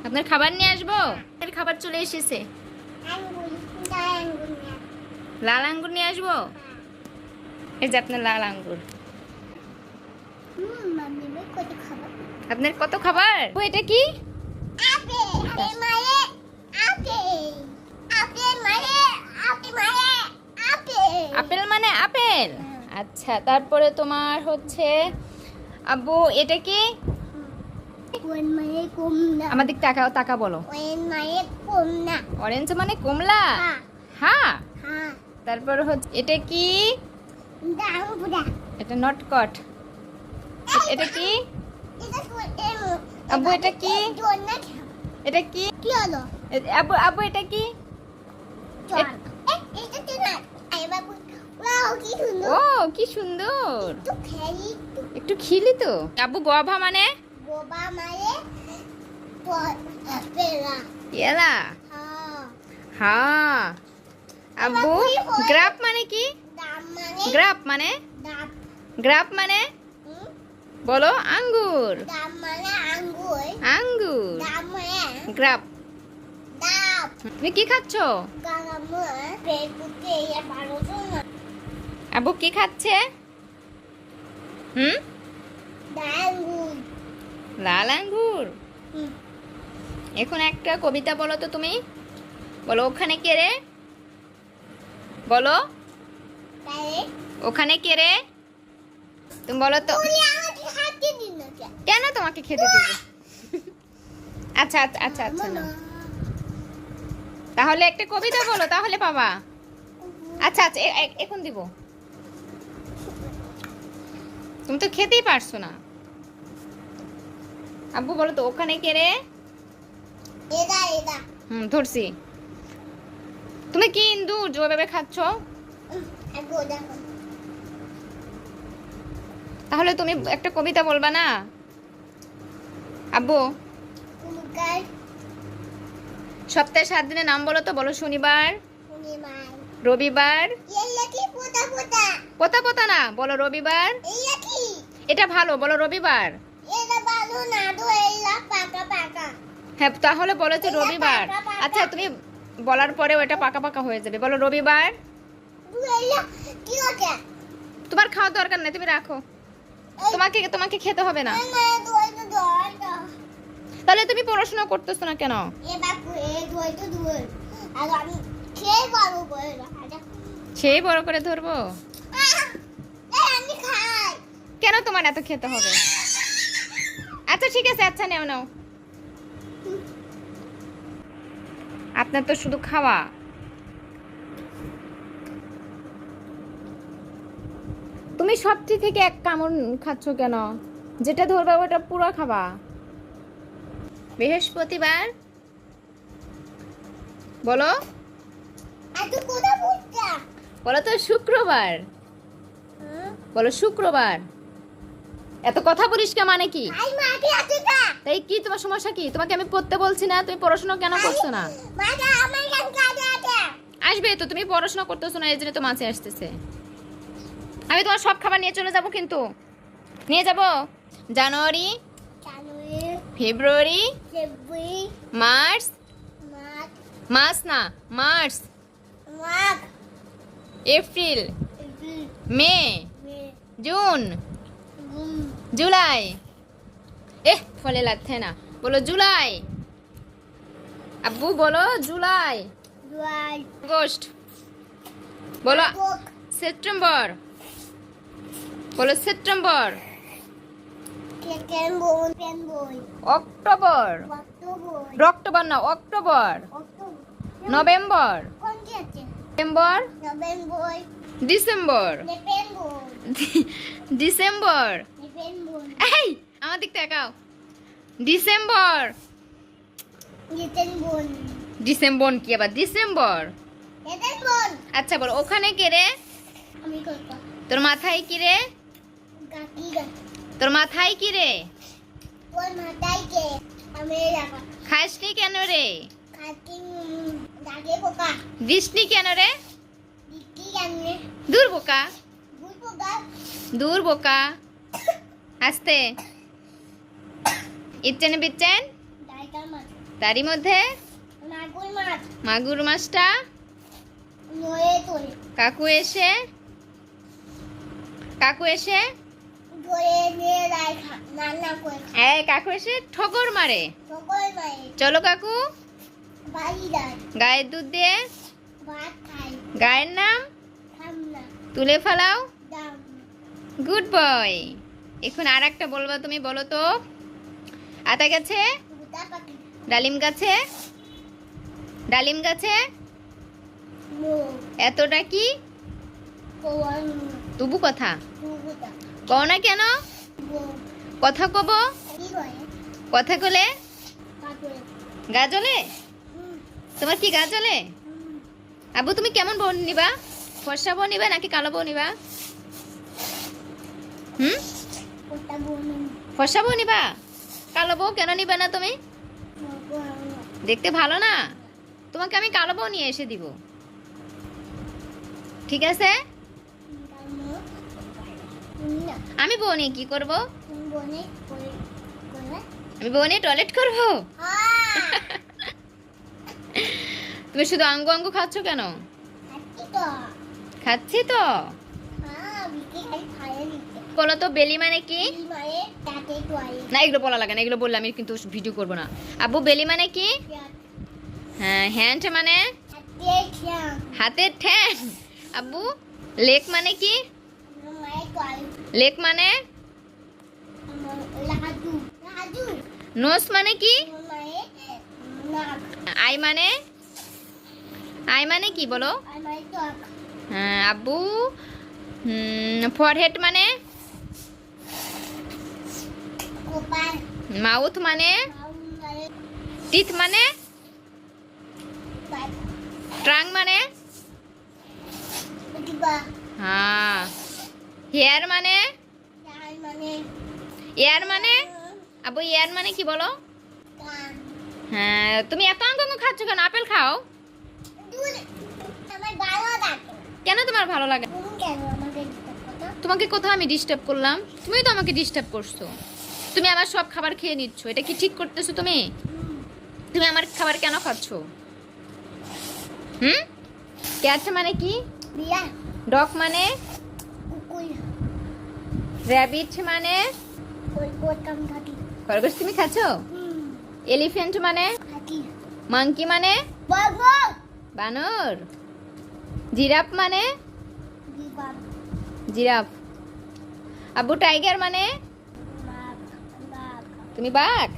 আপনার খাবার নিয়ে আসবো? এর খাবার চলে এসেছে। লাল আঙ্গুর নিয়ে আসবো? এই যে আপনার লাল আঙ্গুর। আপনার কত খাবার? ও এটা কি? আপেল মানে আপেল। আচ্ছা, তারপরে তোমার হচ্ছে আব্বু এটা কি? আমাদের তাকাও, তাকা বলো। অরেঞ্জ মানে কমলা। হ্যাঁ। তারপর হচ্ছে এটা কি? এটা নটকট। এটা কি আব্বু? এটা কি? এটা কি? আব্বু আব্বু এটা কি? ও কি সুন্দর। একটু খিলি তো। আব্বু গোয়াভা মানে? এলা। হ্যাঁ। আব্বু গ্রাপ মানে কি? গ্রাপ মানে? গ্রাপ মানে বলো। আঙ্গুর। আঙ্গুর। গ্রাপ। তুমি কি খাচ্ছ? আব্বু কি খাচ্ছে? লাল আঙ্গুর। এখন একটা কবিতা বলো তো তুমি। বলো ওখানে কে রে? বলো ওখানে কে রে? তুমি বলো তো। কেন তোমাকে খেতে দেবো? আচ্ছা আচ্ছা আচ্ছা আচ্ছা না, তাহলে একটা কবিতা বলো তাহলে বাবা। আচ্ছা আচ্ছা এখন দিব। তুমি তো খেতেই পারছো না। আব্বু বলো তো ওখানে কে রে? ধরছি। তুমি কি ইন্দুর যেভাবে খাচ্ছ? তাহলে তুমি একটা কবিতা বলবা না আব্বু? সপ্তাহে 7 দিনের নাম বলো তো। বলো শনিবার, রবিবার। পোতা পোতা না, বলো রবিবার। এটা ভালো, বলো রবিবার। হ্যাঁ তাহলে বলো যে রবিবার। আচ্ছা তুমি বলার পরে ওটা পাকা পাকা হয়ে যাবে। বলো রবিবার। তোমার খাওয়ার দরকার নেই, তুমি রাখো। তোমাকে তোমাকে খেতে হবে না। তাহলে তুমি পড়াশোনা করতেছো না কেন? সেই বড় করে ধরবো। কেন তোমার এত খেতে হবে? আচ্ছা ঠিক আছে, আচ্ছা নাও নাও। আপনার তো শুধু খাওয়া। তুমি সবটি থেকে এক কামড় খাচ্ছ কেন? যেটা ধরবা ওটা পুরো খাবা। বৃহস্পতিবার বলো। বলো তো শুক্রবার। বলো শুক্রবার। এত কথা বলিস কে? মানে কি? তাই কি তোমার সমস্যা কি? তোমাকে আমি পড়তে বলছি না? তুমি পড়াশোনা কেন করছো না? আসবে তো, তুমি পড়াশোনা করতেছো না, এই জন্য তো মাছে আসতেছে। আমি তোমার সব খাবার নিয়ে চলে যাব, কিন্তু নিয়ে যাব। জানুয়ারি, ফেব্রুয়ারি, মার্চ, মার্চ না মার্চ, এপ্রিল, মে, জুন, জুলাই। ফলে লাগছে না। বলো জুলাই। আব্বু বলো জুলাই। আগস্ট বলো। সেপ্টেম্বর বলো। সেপ্টেম্বর। অক্টোবর। অক্টোবর না, October. November. November. December. December. এই আমার দিক তাকাও। ডিসেম্বর। ডিসেম্বর কি আবার? ডিসেম্বর। আচ্ছা বলো ওখানে কে রে? তোর মাথায় কি রে? তোর মাথায় কি রে? খাসনি কেন রে? দৃষ্টি কেন রে? দূর বোকা, দূর বোকা। আস্তে। ইচ্ছেন বিচ্ছেন তারই মধ্যে মাগুর মাছ মাগুর মাছটা নয়ে তোলে কাকু এসে ধরে নিয়ে যায় রান্না করে এই কাকু এসে ঠগর মারে। সকল মায়ে চলো কাকু বাড়ি যায় গায়ের দুধ দিয়ে ভাত খাই গায়ের নাম ঠান্ডা তুলে ফেলাও। দাম গুড বয়। এখন আর একটা বলবা তুমি, বলো তো। আতা গাছে গুতা পাখি ডালিম গাছে মো এতটা কি কোয়ান তবু কথা গুতা কও না কেন? মো কথা কব, কি হয় কথা কলে কাটুরে গা জ্বলে। তোমার কি গা জ্বলে? আব্বু তুমি কেমন বউ নিবা? ফর্সা বউ নিবা নাকি কালো বউ নিবা? কোটা বনি ফর্সা বউ নিবা? কালো বউ কেন নিবা না তুমি? দেখতে ভালো না? তোমাকে আমি কালো বউ নিয়ে এসে দিব, ঠিক আছে? আমি বউ নিয়ে কি করব? বনে করে করে আমি বউ নিয়ে টয়লেট করবো? তুমি শুধু আঙ্গু আঙ্গু খাচ্ছ কেন? খাচ্ছি তো। বলো তো বেলি মানে কি? না এগুলো বলা লাগে না, এগুলো বললে আমি কিন্তু ভিডিও করব না। আব্বু বেলি মানে কি? হ্যাঁ হ্যান্ড মানে হাতের ঠ্যাং। আব্বু লেক মানে কি? লেক মানে নোস মানে কি? আই মানে কি বলো? হ্যাঁ আব্বু ফরহেড মানে? মাউথ মানে? টিথ মানে? ট্রাং মানে? হ্যাঁ হেয়ার মানে? এয়ার মানে? আব্বু এয়ার মানে কি বলো? হ্যাঁ তুমি এত আঙ্গুর খাচ্ছ কেন? আপেল খাও। কেন তোমার ভালো লাগে? তোমাকে কোথাও আমি ডিস্টার্ব করলাম? তুমি তো আমাকে ডিস্টার্ব করছো। তুমি আমার সব খাবার খেয়ে নিচ্ছ, এটা কি ঠিক করতেছো তুমি? তুমি আমার খাবার কেন খাচ্ছো? ক্যাট মানে কি? ডগ মানে? র‍্যাবিট মানে? খরগোশ তুমি খাচ্ছো? এলিফ্যান্ট মানে? মাংকি মানে? বানর। জিরাফ মানে? জিরাফ। আব্বু টাইগার মানে? তুমি বাঘ।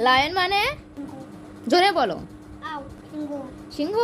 লায়ন মানে? জোরে বলো। সিংহ।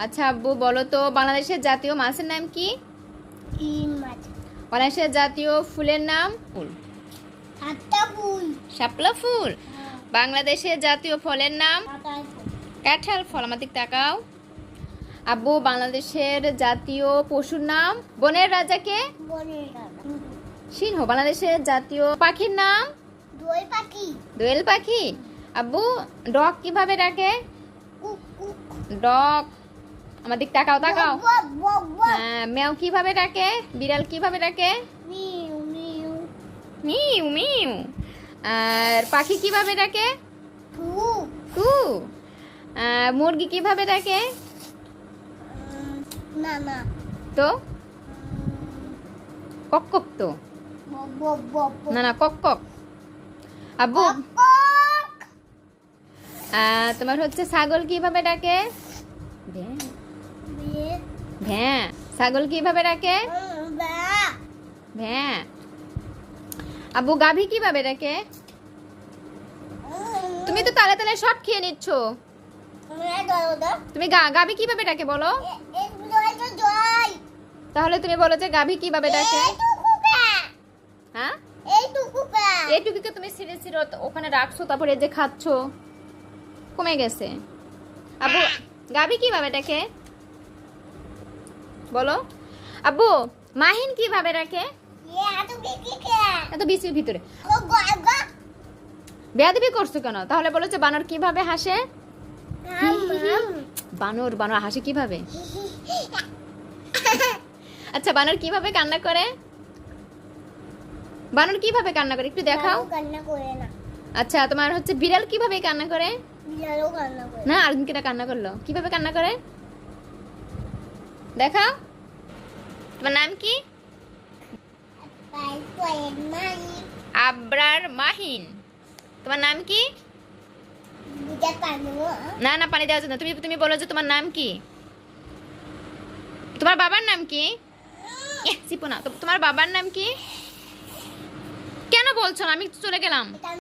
আচ্ছা আব্বু বলো তো বাংলাদেশের জাতীয় মাছের নাম কি? বাংলাদেশের জাতীয় ফুলের নাম? শাপলা ফুল। বাংলাদেশের জাতীয় ফলের নাম? কাঁঠাল ফল। আমার দিক তাকাও। আব্বু বাংলাদেশের জাতীয় পশুর নাম? বনের রাজাকে? সিংহ। বাংলাদেশের জাতীয় পাখির নাম? দোয়েল পাখি। আব্বু ডগ কিভাবে ডাকে? ডগ। আমার দিক তাকাও। হ্যাঁ ম্যাও কিভাবে ডাকে? বিড়াল কিভাবে ডাকে? Mu mu. আর পাখি কিভাবে ডাকে? কু। মুরগি কিভাবে ডাকে? তো কক কক। তো না কক কক। আব্বু তোমার হচ্ছে ছাগল কিভাবে ডাকে? ভ্যাঁ। ছাগল কিভাবে ডাকে? ভ্যাঁ। আব্বু গাভী কিভাবে ডাকে? তুমি তো তালে তালে সব খেয়ে নিচ্ছ। তুমি গাভী কিভাবে ডাকে বলো? তাহলে তুমি বলো যে গাভী কিভাবে ডাকে? হ্যাঁ এইটুকুকে তুমি সিঁড়ে সিঁড়ে ওখানে রাখছো, তারপরে যে খাচ্ছ কমে গেছে। আব্বু গাভী কিভাবে ডাকে বলো? আব্বু মাহিন কিভাবে ডাকে? এত বিচির ভিতরে বেয়াদবি করছো কেন? তাহলে বলো যে বানর কিভাবে হাসে? বানর হাসে কিভাবে? আচ্ছা বানর কিভাবে কান্না করে? বানর কিভাবে কান্না করে একটু দেখাও। কান্না করে না। আচ্ছা তোমার হচ্ছে বিড়াল কিভাবে কান্না করে? বিড়ালও কান্না করে না আর্জুন কেটা কান্না করলো, কিভাবে কান্না করে দেখাও। তোমার নাম কি? পায়ের মারি আবরার মাহিন। তোমার নাম কি? দুটা কানু না না পানি দেওয়া যাবে না, তুমি তুমি বলো যে তোমার নাম কি। তোমার বাবার নাম কি? চিপো না, তোমার বাবার নাম কি? কেন বলছো না? আমি চলে গেলাম। এটা